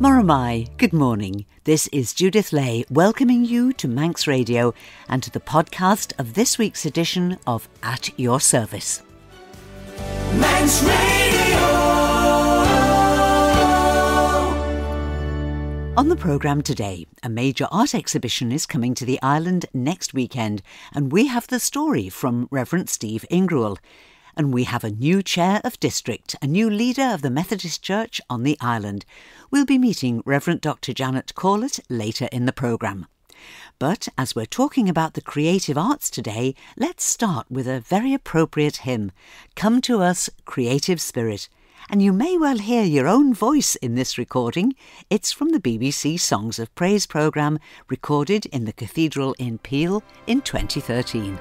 Moramai, good morning. This is Judith Lay welcoming you to Manx Radio and to the podcast of this week's edition of At Your Service. Manx Radio! On the programme today, a major art exhibition is coming to the island next weekend, and we have the story from Reverend Steve Ingrouille. And we have a new chair of district, a new leader of the Methodist Church on the island. We'll be meeting Reverend Dr. Janet Corlett later in the programme. But as we're talking about the creative arts today, let's start with a very appropriate hymn, Come to Us, Creative Spirit. And you may well hear your own voice in this recording. It's from the BBC Songs of Praise programme, recorded in the Cathedral in Peel in 2013.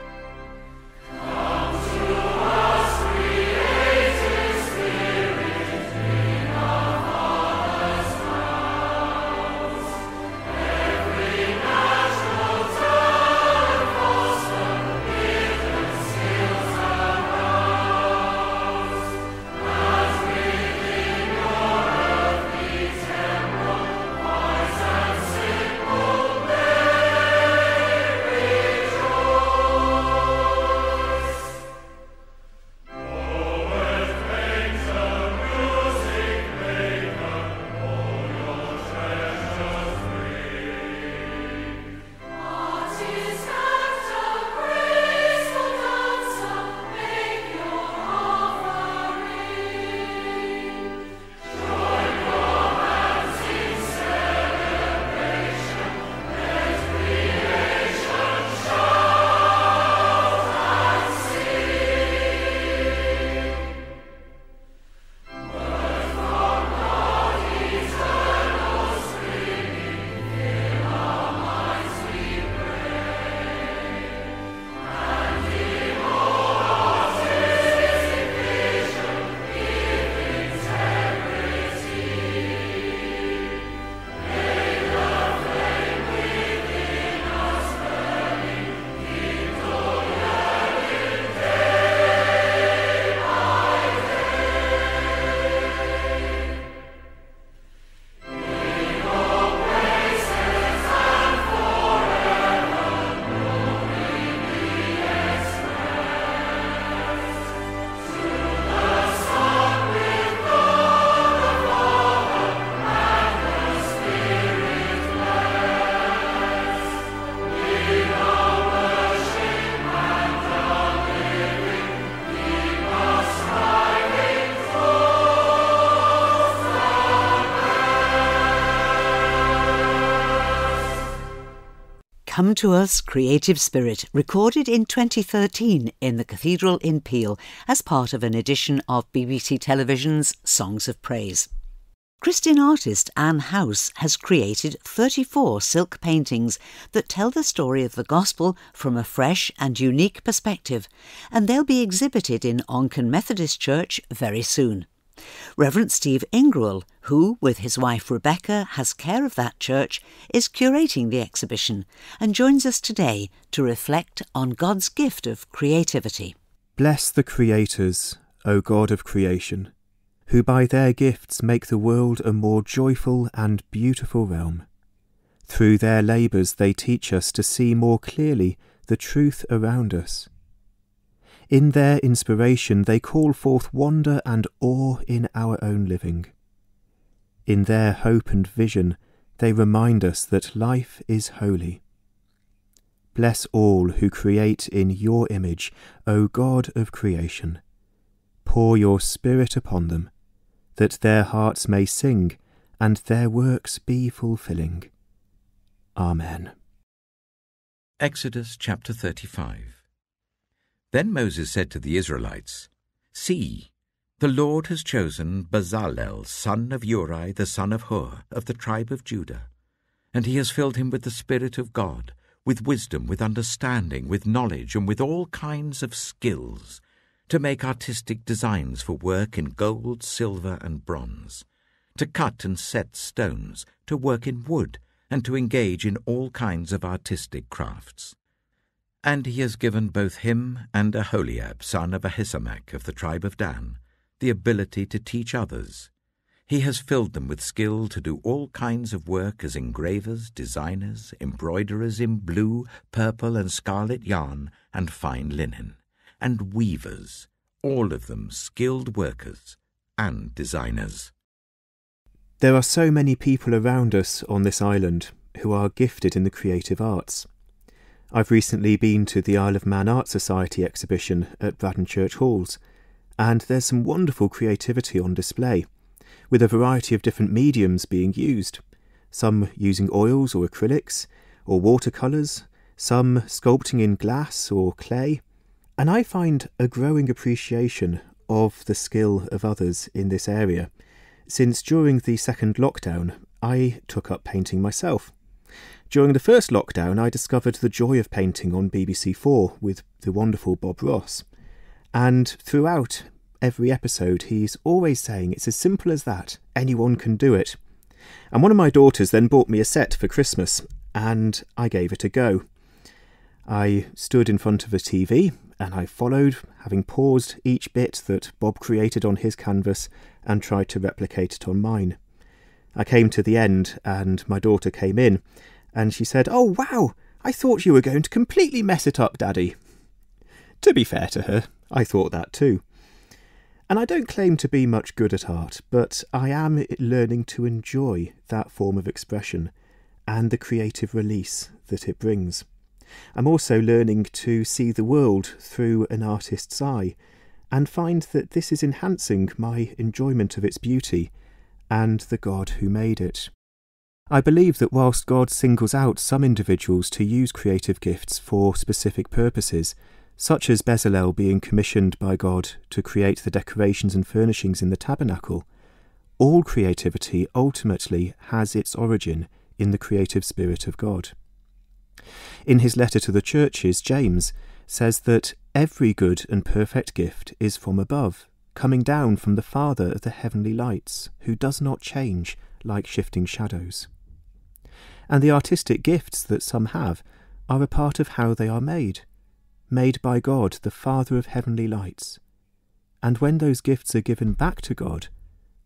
Come to Us, Creative Spirit, recorded in 2013 in the Cathedral in Peel as part of an edition of BBC Television's Songs of Praise. Christian artist Anne House has created 34 silk paintings that tell the story of the gospel from a fresh and unique perspective, and they'll be exhibited in Onchan Methodist Church very soon. Rev'd Steve Ingrouille, who, with his wife Rebecca, has care of that church, is curating the exhibition and joins us today to reflect on God's gift of creativity. Bless the creators, O God of creation, who by their gifts make the world a more joyful and beautiful realm. Through their labours they teach us to see more clearly the truth around us. In their inspiration they call forth wonder and awe in our own living. In their hope and vision they remind us that life is holy. Bless all who create in your image, O God of creation. Pour your Spirit upon them, that their hearts may sing and their works be fulfilling. Amen. Exodus chapter 35. Then Moses said to the Israelites, See, the Lord has chosen Bezalel, son of Uri, the son of Hur, of the tribe of Judah, and he has filled him with the Spirit of God, with wisdom, with understanding, with knowledge, and with all kinds of skills, to make artistic designs for work in gold, silver, and bronze, to cut and set stones, to work in wood, and to engage in all kinds of artistic crafts. And he has given both him and Aholiab, son of Ahisamach of the tribe of Dan, the ability to teach others. He has filled them with skill to do all kinds of work as engravers, designers, embroiderers in blue, purple and scarlet yarn and fine linen, and weavers, all of them skilled workers and designers. There are so many people around us on this island who are gifted in the creative arts. I've recently been to the Isle of Man Art Society exhibition at Braddon Church Halls, and there's some wonderful creativity on display, with a variety of different mediums being used, some using oils or acrylics or watercolours, some sculpting in glass or clay, and I find a growing appreciation of the skill of others in this area, since during the second lockdown I took up painting myself. During the first lockdown I discovered the joy of painting on BBC4 with the wonderful Bob Ross, and throughout every episode he's always saying it's as simple as that, anyone can do it. And one of my daughters then bought me a set for Christmas, and I gave it a go. I stood in front of a TV and I followed, having paused each bit that Bob created on his canvas and tried to replicate it on mine. I came to the end and my daughter came in and she said, "Oh wow, I thought you were going to completely mess it up, Daddy." To be fair to her, I thought that too. And I don't claim to be much good at art, but I am learning to enjoy that form of expression and the creative release that it brings. I'm also learning to see the world through an artist's eye and find that this is enhancing my enjoyment of its beauty and the God who made it. I believe that whilst God singles out some individuals to use creative gifts for specific purposes, such as Bezalel being commissioned by God to create the decorations and furnishings in the tabernacle, all creativity ultimately has its origin in the creative spirit of God. In his letter to the churches, James says that every good and perfect gift is from above, coming down from the Father of the heavenly lights, who does not change like shifting shadows. And the artistic gifts that some have are a part of how they are made by God, the Father of heavenly lights. And when those gifts are given back to God,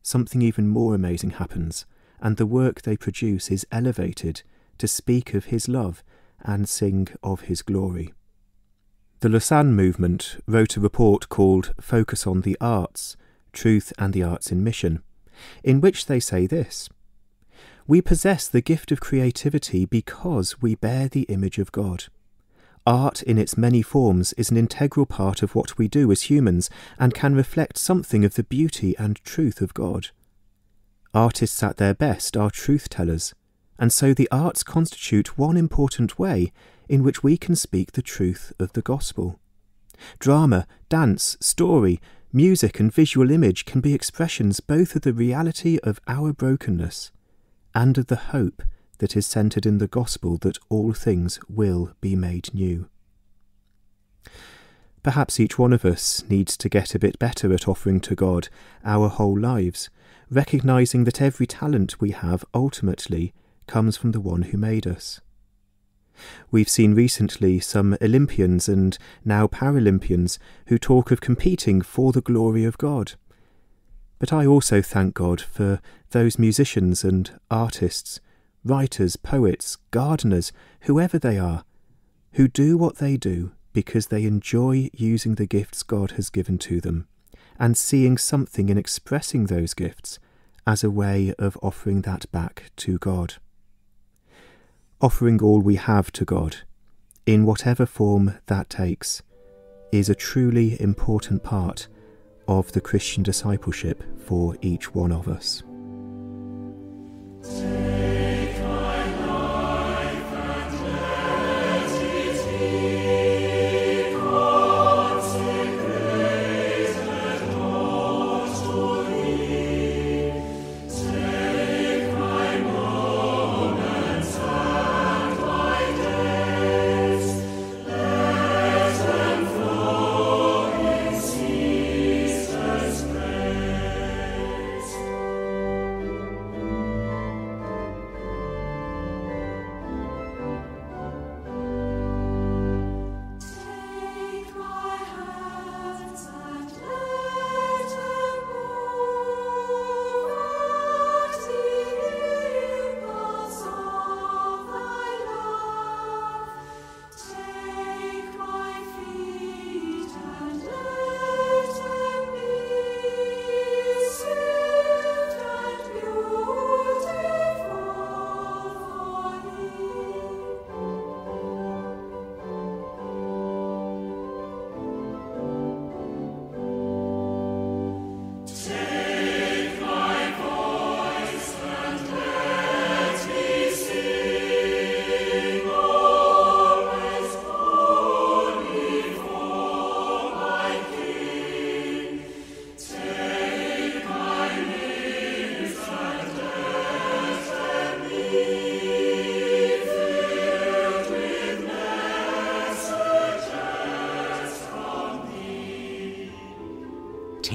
something even more amazing happens, and the work they produce is elevated to speak of his love and sing of his glory. The Lausanne movement wrote a report called Focus on the Arts, Truth and the Arts in Mission, in which they say this: "We possess the gift of creativity because we bear the image of God. Art in its many forms is an integral part of what we do as humans and can reflect something of the beauty and truth of God. Artists at their best are truth-tellers, and so the arts constitute one important way in which we can speak the truth of the gospel. Drama, dance, story, music and visual image can be expressions both of the reality of our brokenness and of the hope that is centred in the gospel that all things will be made new." Perhaps each one of us needs to get a bit better at offering to God our whole lives, recognising that every talent we have ultimately comes from the one who made us. We've seen recently some Olympians and now Paralympians who talk of competing for the glory of God. But I also thank God for those musicians and artists, writers, poets, gardeners, whoever they are, who do what they do because they enjoy using the gifts God has given to them and seeing something in expressing those gifts as a way of offering that back to God. Offering all we have to God, in whatever form that takes, is a truly important part of the Christian discipleship for each one of us.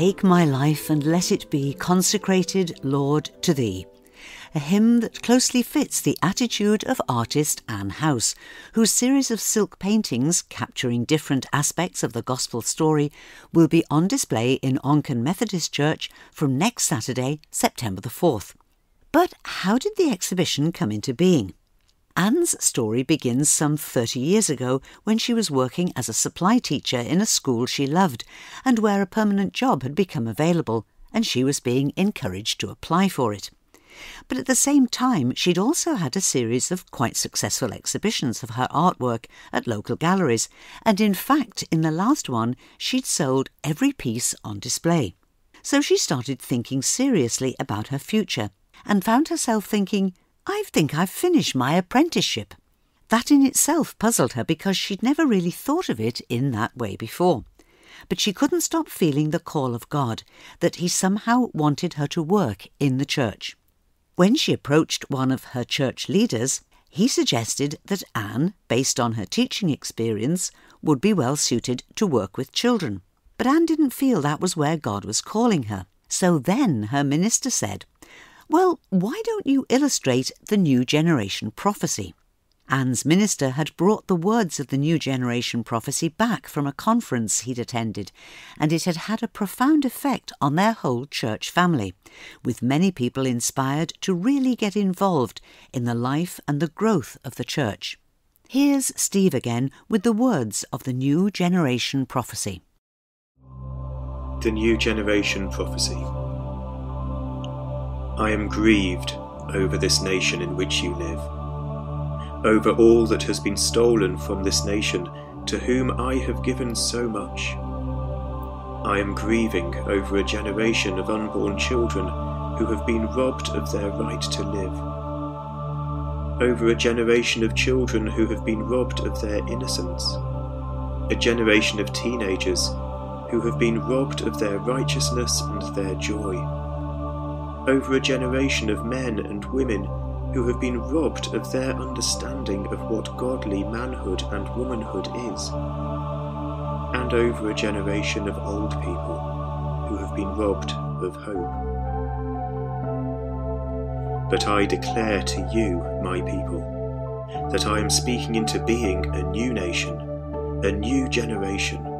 Take my life and let it be consecrated, Lord, to Thee. A hymn that closely fits the attitude of artist Anne House, whose series of silk paintings capturing different aspects of the gospel story will be on display in Onchan Methodist Church from next Saturday, September the 4th. But how did the exhibition come into being? Anne's story begins some 30 years ago when she was working as a supply teacher in a school she loved and where a permanent job had become available, and she was being encouraged to apply for it. But at the same time, she'd also had a series of quite successful exhibitions of her artwork at local galleries, and in fact, in the last one, she'd sold every piece on display. So she started thinking seriously about her future, and found herself thinking, I think I've finished my apprenticeship. That in itself puzzled her because she'd never really thought of it in that way before. But she couldn't stop feeling the call of God, that He somehow wanted her to work in the church. When she approached one of her church leaders, he suggested that Anne, based on her teaching experience, would be well suited to work with children. But Anne didn't feel that was where God was calling her. So then her minister said, well, why don't you illustrate the New Generation prophecy? Anne's minister had brought the words of the New Generation prophecy back from a conference he'd attended, and it had had a profound effect on their whole church family, with many people inspired to really get involved in the life and the growth of the church. Here's Steve again with the words of the New Generation prophecy. The New Generation prophecy. I am grieved over this nation in which you live, over all that has been stolen from this nation to whom I have given so much. I am grieving over a generation of unborn children who have been robbed of their right to live, over a generation of children who have been robbed of their innocence, a generation of teenagers who have been robbed of their righteousness and their joy, over a generation of men and women who have been robbed of their understanding of what godly manhood and womanhood is, and over a generation of old people who have been robbed of hope. But I declare to you, my people, that I am speaking into being a new nation, a new generation.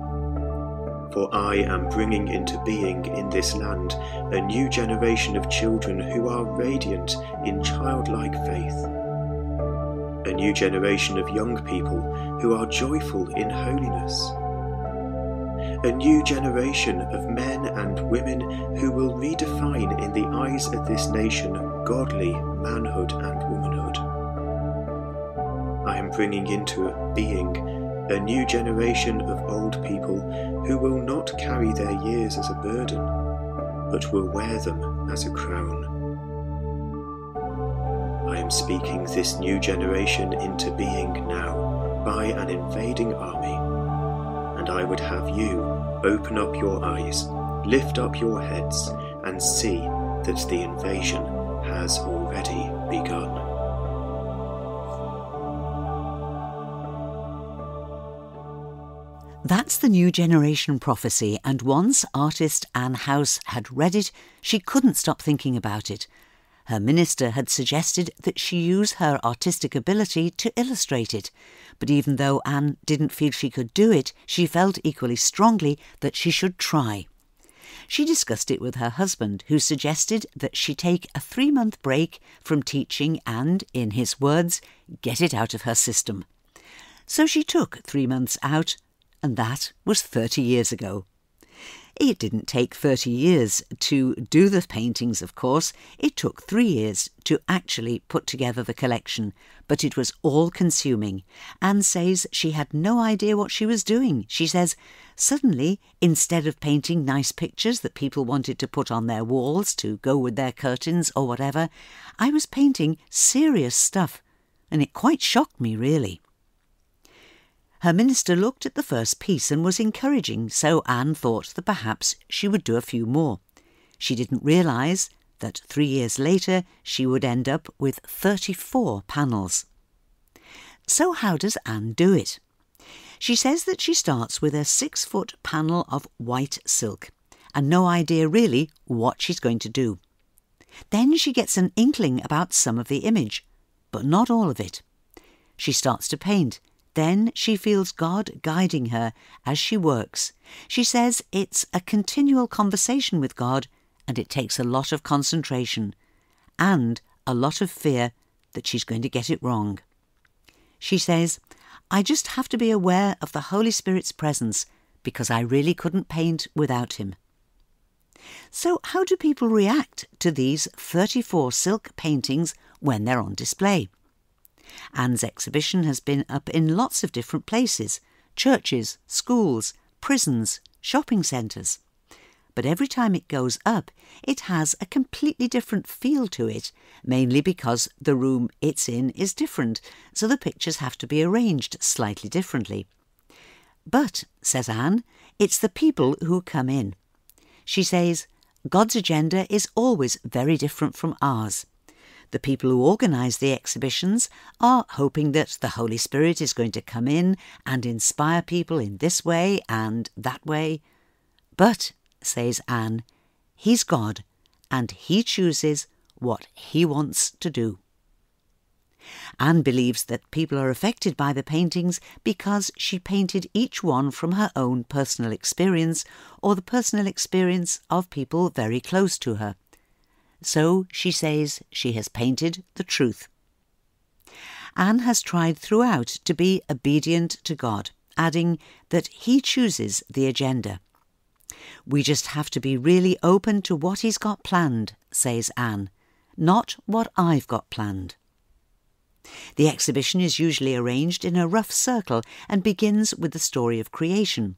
For I am bringing into being in this land a new generation of children who are radiant in childlike faith, a new generation of young people who are joyful in holiness, a new generation of men and women who will redefine in the eyes of this nation godly manhood and womanhood. I am bringing into being a new generation of old people who will not carry their years as a burden, but will wear them as a crown. I am speaking this new generation into being now by an invading army, and I would have you open up your eyes, lift up your heads, and see that the invasion has already begun. That's the New Generation prophecy, and once artist Anne House had read it, she couldn't stop thinking about it. Her minister had suggested that she use her artistic ability to illustrate it, but even though Anne didn't feel she could do it, she felt equally strongly that she should try. She discussed it with her husband, who suggested that she take a 3-month break from teaching and, in his words, get it out of her system. So she took 3 months out, and that was 30 years ago. It didn't take 30 years to do the paintings, of course. It took 3 years to actually put together the collection, but it was all-consuming. Anne says she had no idea what she was doing. She says, suddenly, instead of painting nice pictures that people wanted to put on their walls to go with their curtains or whatever, I was painting serious stuff, and it quite shocked me, really. Her minister looked at the first piece and was encouraging, so Anne thought that perhaps she would do a few more. She didn't realise that 3 years later she would end up with 34 panels. So how does Anne do it? She says that she starts with a 6-foot panel of white silk, and no idea really what she's going to do. Then she gets an inkling about some of the image, but not all of it. She starts to paint. Then she feels God guiding her as she works. She says it's a continual conversation with God, and it takes a lot of concentration and a lot of fear that she's going to get it wrong. She says, I just have to be aware of the Holy Spirit's presence because I really couldn't paint without him. So how do people react to these 34 silk paintings when they're on display? Anne's exhibition has been up in lots of different places: churches, schools, prisons, shopping centres. But every time it goes up, it has a completely different feel to it, mainly because the room it's in is different, so the pictures have to be arranged slightly differently. But, says Anne, it's the people who come in. She says, God's agenda is always very different from ours. The people who organise the exhibitions are hoping that the Holy Spirit is going to come in and inspire people in this way and that way. But, says Anne, he's God, and he chooses what he wants to do. Anne believes that people are affected by the paintings because she painted each one from her own personal experience or the personal experience of people very close to her. So she says she has painted the truth. Anne has tried throughout to be obedient to God, adding that he chooses the agenda. We just have to be really open to what he's got planned, says Anne, not what I've got planned. The exhibition is usually arranged in a rough circle and begins with the story of creation.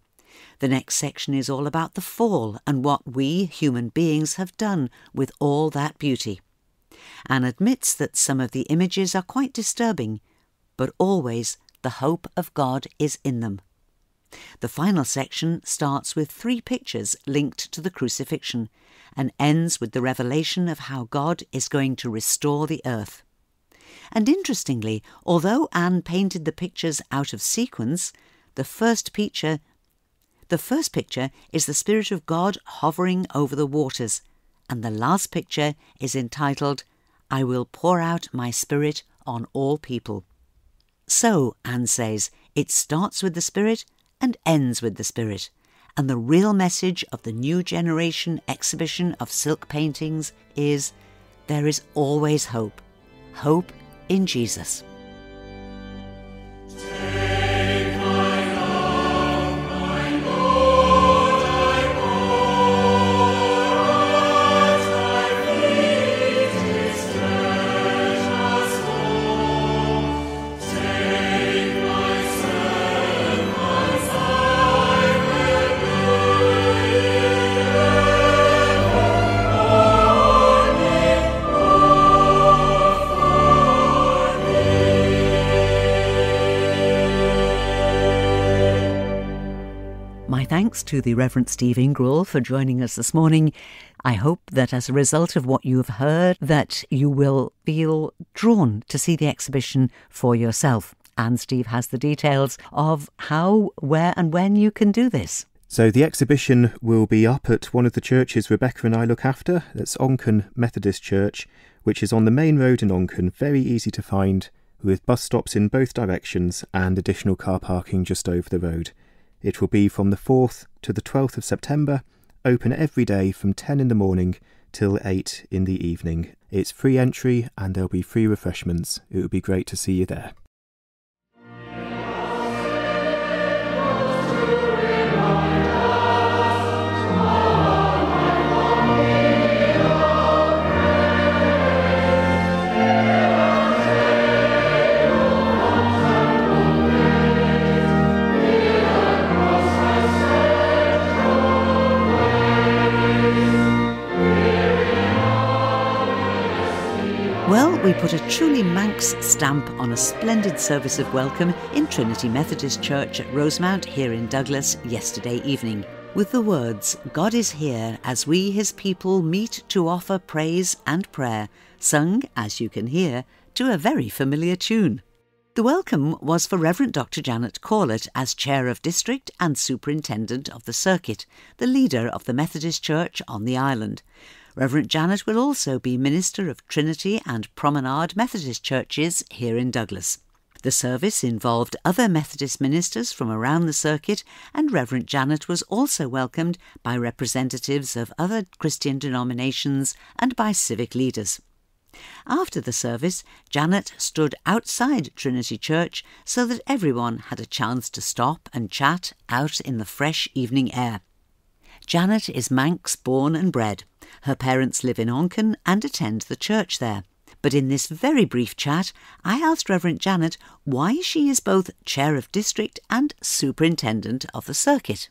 The next section is all about the fall and what we human beings have done with all that beauty. Anne admits that some of the images are quite disturbing, but always the hope of God is in them. The final section starts with 3 pictures linked to the crucifixion and ends with the revelation of how God is going to restore the earth. And interestingly, although Anne painted the pictures out of sequence, the first picture is the Spirit of God hovering over the waters, and the last picture is entitled, I will pour out my Spirit on all people. So, Anne says, it starts with the Spirit and ends with the Spirit, and the real message of the New Generation exhibition of silk paintings is, there is always hope. Hope in Jesus. Thanks to the Reverend Steve Ingrouille for joining us this morning. I hope that as a result of what you have heard, that you will feel drawn to see the exhibition for yourself. And Steve has the details of how, where and when you can do this. So the exhibition will be up at one of the churches Rebecca and I look after. That's Onchan Methodist Church, which is on the main road in Onchan, very easy to find, with bus stops in both directions and additional car parking just over the road. It will be from the 4th to the 12th of September, open every day from 10 in the morning till 8 in the evening. It's free entry and there'll be free refreshments. It would be great to see you there. Well, we put a truly Manx stamp on a splendid service of welcome in Trinity Methodist Church at Rosemount here in Douglas yesterday evening, with the words, God is here as we his people meet to offer praise and prayer, sung, as you can hear, to a very familiar tune. The welcome was for Reverend Dr. Janet Corlett as Chair of District and Superintendent of the Circuit, the leader of the Methodist Church on the island. Reverend Janet will also be Minister of Trinity and Promenade Methodist Churches here in Douglas. The service involved other Methodist ministers from around the circuit, and Reverend Janet was also welcomed by representatives of other Christian denominations and by civic leaders. After the service, Janet stood outside Trinity Church so that everyone had a chance to stop and chat out in the fresh evening air. Janet is Manx-born and bred. Her parents live in Onchan and attend the church there. But in this very brief chat, I asked Reverend Janet why she is both Chair of District and Superintendent of the Circuit.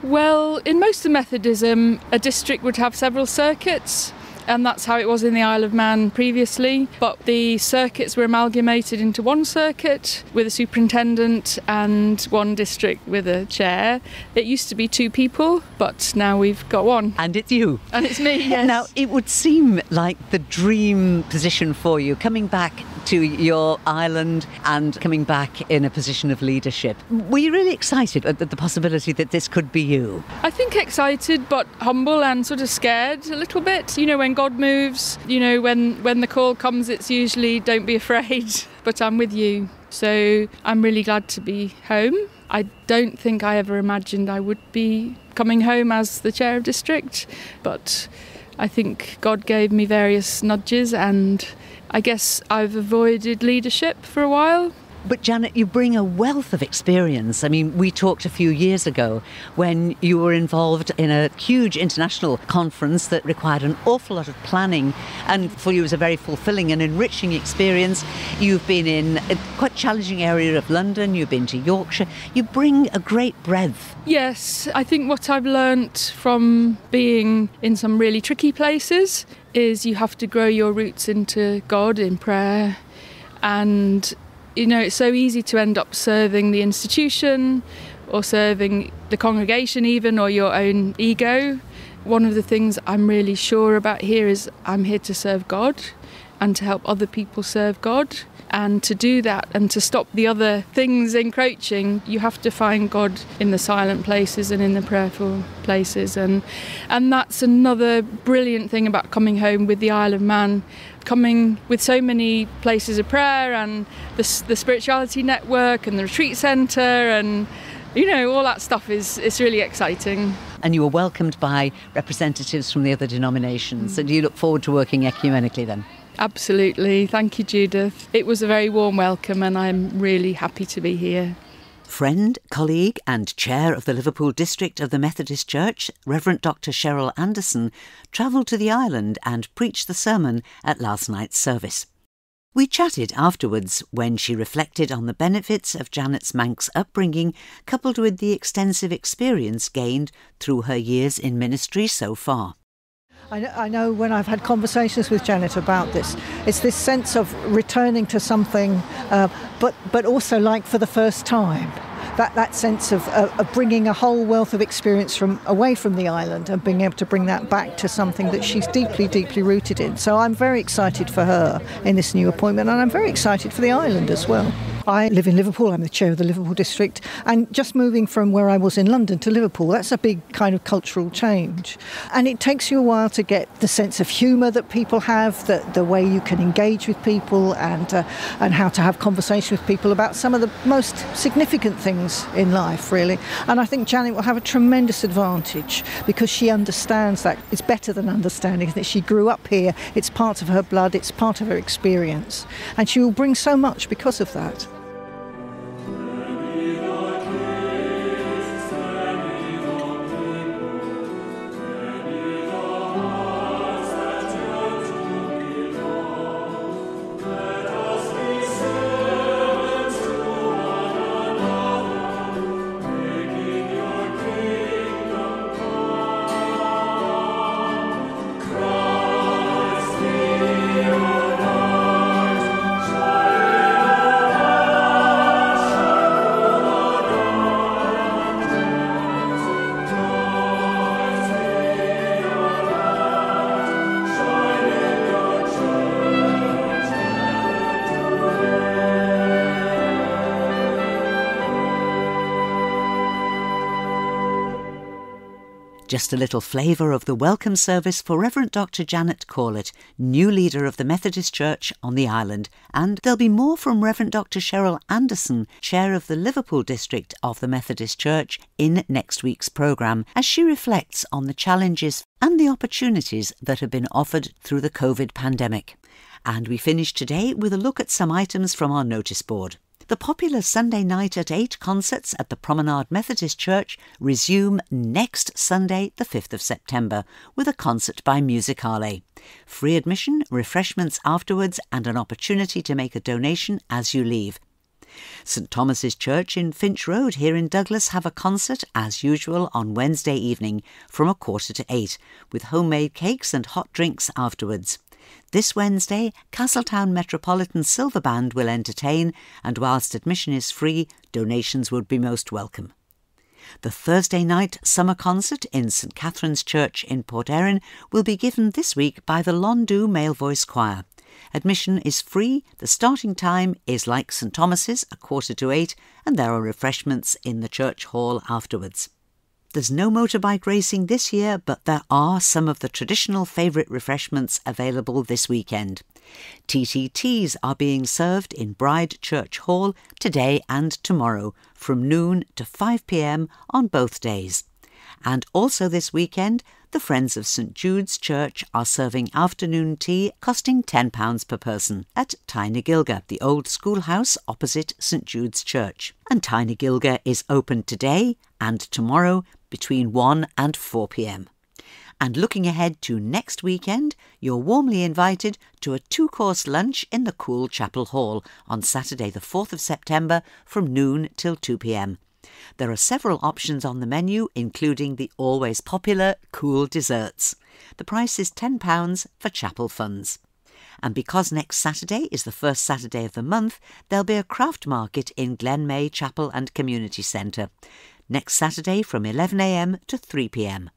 Well, in most of Methodism, a district would have several circuits, and that's how it was in the Isle of Man previously. But the circuits were amalgamated into one circuit with a superintendent and one district with a chair. It used to be 2 people, but now we've got one. And it's you. And it's me, yes. Now, it would seem like the dream position for you, coming back to your island and coming back in a position of leadership. Were you really excited at the possibility that this could be you? I think excited but humble and sort of scared a little bit. You know, when God moves, you know, when the call comes, it's usually don't be afraid, but I'm with you. So I'm really glad to be home. I don't think I ever imagined I would be coming home as the Chair of District, but I think God gave me various nudges, and I guess I've avoided leadership for a while. But Janet, you bring a wealth of experience. I mean, we talked a few years ago when you were involved in a huge international conference that required an awful lot of planning, and for you it was a very fulfilling and enriching experience. You've been in a quite challenging area of London, you've been to Yorkshire. You bring a great breadth. Yes, I think what I've learnt from being in some really tricky places is you have to grow your roots into God in prayer. And you know, it's so easy to end up serving the institution or serving the congregation even, or your own ego. One of the things I'm really sure about here is I'm here to serve God and to help other people serve God. And to do that and to stop the other things encroaching, you have to find God in the silent places and in the prayerful places. And that's another brilliant thing about coming home with the Isle of Man, coming with so many places of prayer and the spirituality network and the retreat centre, and you know, all that stuff it's really exciting. And you were welcomed by representatives from the other denominations. So do you look forward to working ecumenically then? Absolutely. Thank you, Judith. It was a very warm welcome and I'm really happy to be here. Friend, colleague and chair of the Liverpool district of the Methodist Church, Reverend Dr. Cheryl Anderson, travelled to the island and preached the sermon at last night's service. We chatted afterwards when she reflected on the benefits of Janet's Manx upbringing, coupled with the extensive experience gained through her years in ministry so far. I know when I've had conversations with Janet about this, it's this sense of returning to something, but also like for the first time. That sense of bringing a whole wealth of experience away from the island and being able to bring that back to something that she's deeply, deeply rooted in. So I'm very excited for her in this new appointment, and I'm very excited for the island as well. I live in Liverpool, I'm the chair of the Liverpool district, and just moving from where I was in London to Liverpool, that's a big kind of cultural change. And it takes you a while to get the sense of humour that people have, the way you can engage with people and how to have conversation with people about some of the most significant things in life, really. And I think Janet will have a tremendous advantage because she understands that. It's better than understanding that she grew up here, it's part of her blood, it's part of her experience. And she will bring so much because of that. Just a little flavour of the welcome service for Reverend Dr. Janet Corlett, new leader of the Methodist Church on the island. And there'll be more from Reverend Dr. Cheryl Anderson, chair of the Liverpool district of the Methodist Church, in next week's programme, as she reflects on the challenges and the opportunities that have been offered through the COVID pandemic. And we finish today with a look at some items from our notice board. The popular Sunday night at 8 concerts at the Promenade Methodist Church resume next Sunday, the 5th of September, with a concert by Musicale. Free admission, refreshments afterwards, and an opportunity to make a donation as you leave. St Thomas's Church in Finch Road here in Douglas have a concert, as usual, on Wednesday evening from 7:45, with homemade cakes and hot drinks afterwards. This Wednesday, Castletown Metropolitan Silver Band will entertain, and whilst admission is free, donations would be most welcome. The Thursday night summer concert in St Catherine's Church in Port Erin will be given this week by the Londu Male Voice Choir. Admission is free, the starting time is like St Thomas's, 7:45, and there are refreshments in the church hall afterwards. There's no motorbike racing this year, but there are some of the traditional favourite refreshments available this weekend. TTTs are being served in Bride Church Hall today and tomorrow from noon to 5 p.m. on both days. And also this weekend, the Friends of St Jude's Church are serving afternoon tea costing £10 per person at Tynegilga, the old schoolhouse opposite St Jude's Church. And Tynegilga is open today and tomorrow between 1 and 4 p.m. And looking ahead to next weekend, you're warmly invited to a 2-course lunch in the Cool Chapel Hall on Saturday the 4th of September from noon till 2 p.m. There are several options on the menu, including the always popular cool desserts. The price is £10 for chapel funds. And because next Saturday is the first Saturday of the month, there'll be a craft market in Glenmay Chapel and Community Centre. Next Saturday from 11 a.m. to 3 p.m.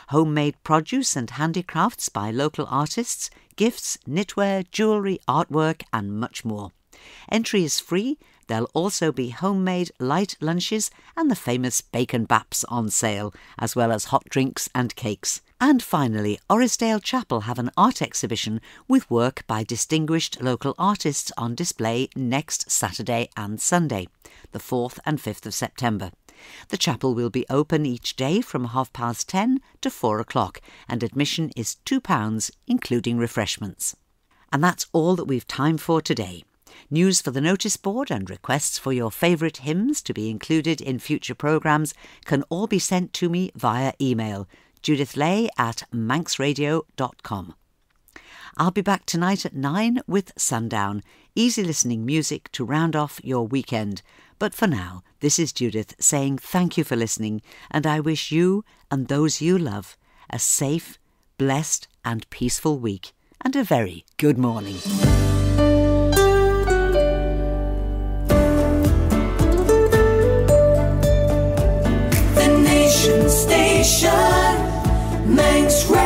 Homemade produce and handicrafts by local artists, gifts, knitwear, jewellery, artwork and much more. Entry is free. There'll also be homemade light lunches and the famous bacon baps on sale, as well as hot drinks and cakes. And finally, Orrisdale Chapel have an art exhibition with work by distinguished local artists on display next Saturday and Sunday, the 4th and 5th of September. The chapel will be open each day from 10:30 to 4 o'clock, and admission is £2, including refreshments. And that's all that we've time for today. News for the notice board and requests for your favourite hymns to be included in future programmes can all be sent to me via email, judithlay@manxradio.com. I'll be back tonight at 9 with Sundown, easy listening music to round off your weekend. But for now, this is Judith saying thank you for listening, and I wish you and those you love a safe, blessed and peaceful week, and a very good morning. The Nation Station, Manx Radio.